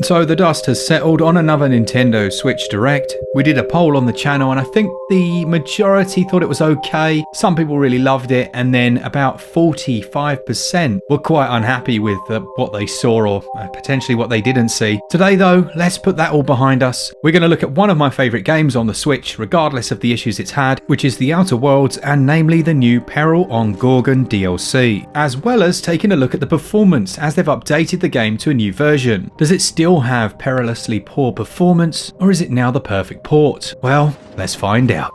So the dust has settled on another Nintendo Switch Direct. We did a poll on the channel and I think the majority thought it was okay. Some people really loved it, and then about 45% were quite unhappy with what they saw, or potentially what they didn't see. Today though, let's put that all behind us. We're going to look at one of my favourite games on the Switch, regardless of the issues it's had, which is The Outer Worlds, and namely the new Peril on Gorgon DLC, as well as taking a look at the performance as they've updated the game to a new version. Does it still have perilously poor performance, or is it now the perfect port? Well, let's find out.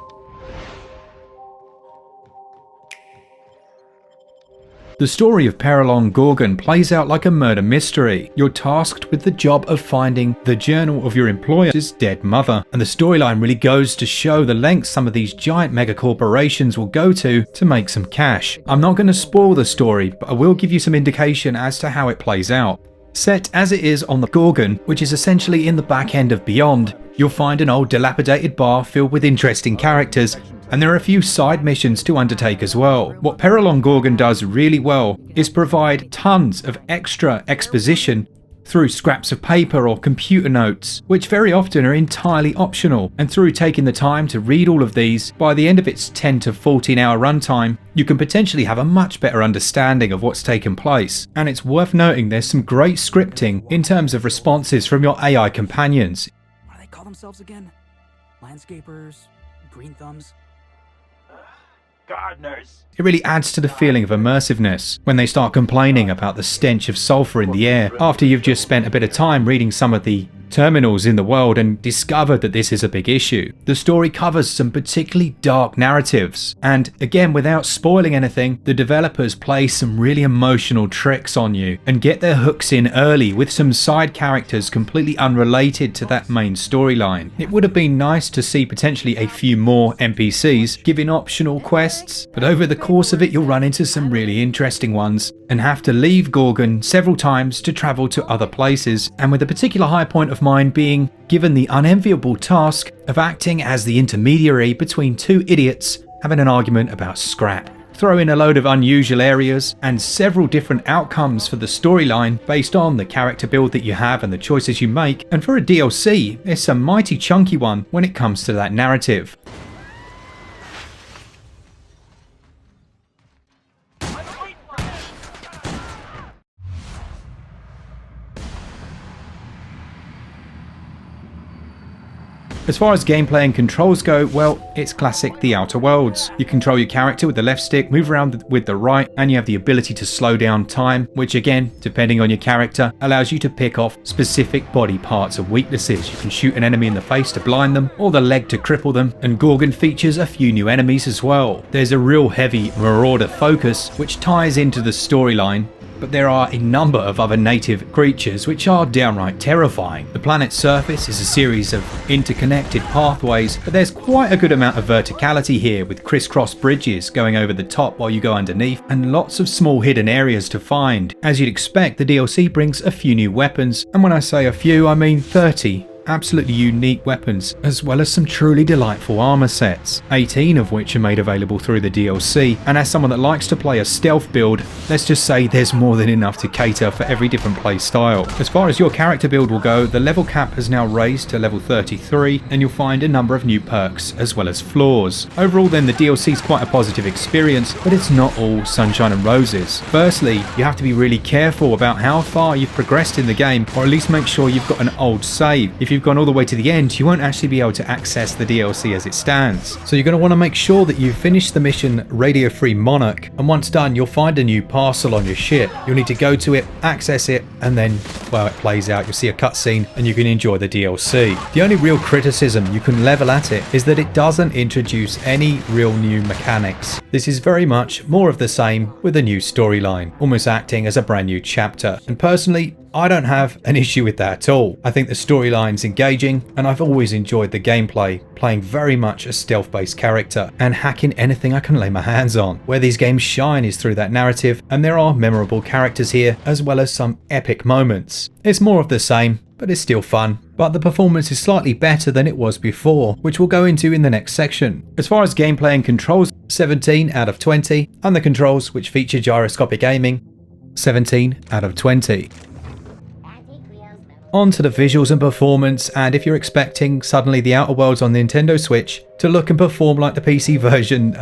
The story of Peril on Gorgon plays out like a murder mystery. You're tasked with the job of finding the journal of your employer's dead mother, and the storyline really goes to show the lengths some of these giant mega corporations will go to make some cash. I'm not going to spoil the story, but I will give you some indication as to how it plays out. Set as it is on the Gorgon, which is essentially in the back end of Beyond, you'll find an old dilapidated bar filled with interesting characters, and there are a few side missions to undertake as well. What Peril on Gorgon does really well is provide tons of extra exposition through scraps of paper or computer notes, which very often are entirely optional, and through taking the time to read all of these, by the end of its 10 to 14 hour runtime, you can potentially have a much better understanding of what's taken place. And it's worth noting there's some great scripting in terms of responses from your AI companions. What do they call themselves again? Landscapers? Green thumbs? Gardeners. It really adds to the feeling of immersiveness when they start complaining about the stench of sulfur in the air after you've just spent a bit of time reading some of the terminals in the world and discovered that this is a big issue. The story covers some particularly dark narratives, and again, without spoiling anything, the developers play some really emotional tricks on you and get their hooks in early with some side characters completely unrelated to that main storyline. It would have been nice to see potentially a few more NPCs giving optional quests, but over the course of it you'll run into some really interesting ones and have to leave Gorgon several times to travel to other places, and with a particular high point of mine being given the unenviable task of acting as the intermediary between two idiots having an argument about scrap. Throw in a load of unusual areas and several different outcomes for the storyline based on the character build that you have and the choices you make, and for a DLC, it's a mighty chunky one when it comes to that narrative. As far as gameplay and controls go, well, it's classic The Outer Worlds. You control your character with the left stick, move around with the right, and you have the ability to slow down time, which again, depending on your character, allows you to pick off specific body parts of weaknesses. You can shoot an enemy in the face to blind them, or the leg to cripple them, and Gorgon features a few new enemies as well. There's a real heavy Marauder focus, which ties into the storyline, but there are a number of other native creatures which are downright terrifying. The planet's surface is a series of interconnected pathways, but there's quite a good amount of verticality here, with crisscross bridges going over the top while you go underneath, and lots of small hidden areas to find. As you'd expect, the DLC brings a few new weapons, and when I say a few, I mean 30. Absolutely unique weapons, as well as some truly delightful armor sets, 18 of which are made available through the DLC, and as someone that likes to play a stealth build, let's just say there's more than enough to cater for every different play style. As far as your character build will go, the level cap has now raised to level 33, and you'll find a number of new perks as well as flaws. Overall then, the DLC is quite a positive experience, but it's not all sunshine and roses. Firstly, you have to be really careful about how far you've progressed in the game, or at least make sure you've got an old save. If you've gone all the way to the end, you won't actually be able to access the DLC as it stands. So you're going to want to make sure that you've finished the mission Radio Free Monarch, and once done you'll find a new parcel on your ship. You'll need to go to it, access it, and then, well, it plays out. You'll see a cutscene and you can enjoy the DLC. The only real criticism you can level at it is that it doesn't introduce any real new mechanics. This is very much more of the same with a new storyline, almost acting as a brand new chapter. And personally, I don't have an issue with that at all. I think the storyline's engaging, and I've always enjoyed the gameplay, playing very much a stealth-based character and hacking anything I can lay my hands on. Where these games shine is through that narrative, and there are memorable characters here, as well as some epic moments. It's more of the same, but it's still fun. But the performance is slightly better than it was before, which we'll go into in the next section. As far as gameplay and controls, 17 out of 20, and the controls, which feature gyroscopic aiming, 17 out of 20. On to the visuals and performance, and if you're expecting suddenly the Outer Worlds on the Nintendo Switch to look and perform like the PC version,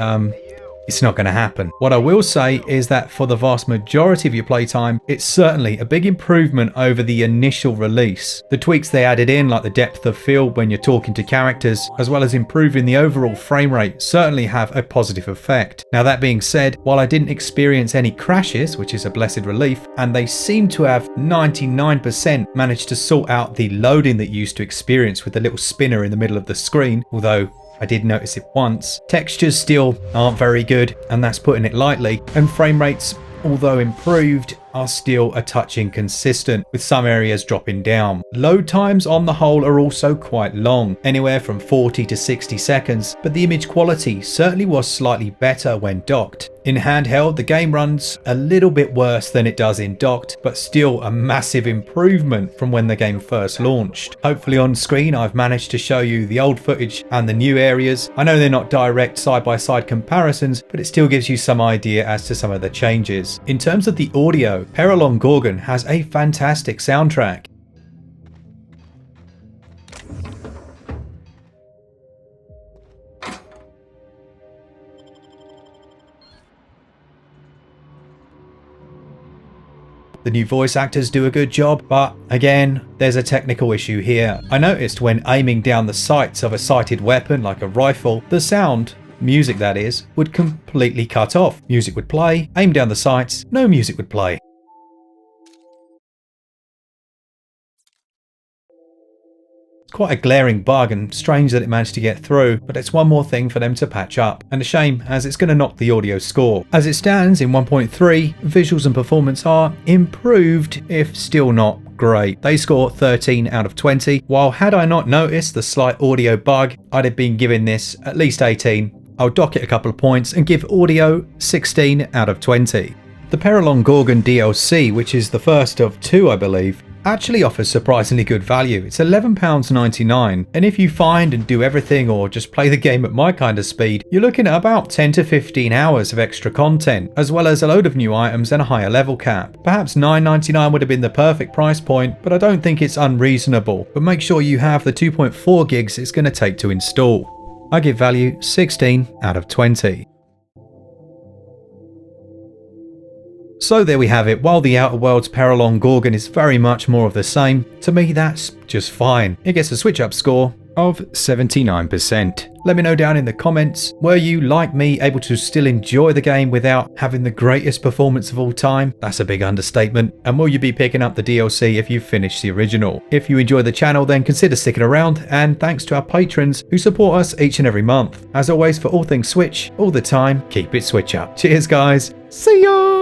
it's not going to happen. What I will say is that for the vast majority of your playtime, it's certainly a big improvement over the initial release. The tweaks they added in, like the depth of field when you're talking to characters, as well as improving the overall frame rate, certainly have a positive effect. Now that being said, while I didn't experience any crashes, which is a blessed relief, and they seem to have 99% managed to sort out the loading that you used to experience with the little spinner in the middle of the screen, although I did notice it once. Textures still aren't very good, and that's putting it lightly, and frame rates, although improved, are still a touch inconsistent, with some areas dropping down. Load times on the whole are also quite long, anywhere from 40 to 60 seconds, but the image quality certainly was slightly better when docked. In handheld, the game runs a little bit worse than it does in docked, but still a massive improvement from when the game first launched. Hopefully on screen I've managed to show you the old footage and the new areas. I know they're not direct side-by-side comparisons, but it still gives you some idea as to some of the changes. In terms of the audio, Peril on Gorgon has a fantastic soundtrack. The new voice actors do a good job, but again, there's a technical issue here. I noticed when aiming down the sights of a sighted weapon like a rifle, the sound, music that is, would completely cut off. Music would play, aim down the sights, no music would play. Quite a glaring bug, and strange that it managed to get through, but it's one more thing for them to patch up, and a shame as it's going to knock the audio score. As it stands in 1.3, visuals and performance are improved, if still not great. They score 13 out of 20, while had I not noticed the slight audio bug, I'd have been giving this at least 18. I'll dock it a couple of points and give audio 16 out of 20. The Peril on Gorgon DLC, which is the first of two I believe, actually offers surprisingly good value. It's £11.99, and if you find and do everything or just play the game at my kind of speed, you're looking at about 10 to 15 hours of extra content, as well as a load of new items and a higher level cap. Perhaps £9.99 would have been the perfect price point, but I don't think it's unreasonable. But make sure you have the 2.4 gigs it's going to take to install. I give value 16 out of 20. So there we have it. While the Outer Worlds Peril on Gorgon is very much more of the same, to me that's just fine. It gets a SwitchUp score of 79%. Let me know down in the comments, were you, like me, able to still enjoy the game without having the greatest performance of all time? That's a big understatement. And will you be picking up the DLC if you've finished the original? If you enjoy the channel, then consider sticking around, and thanks to our patrons who support us each and every month. As always, for all things Switch, all the time, keep it Switch up. Cheers guys, see ya!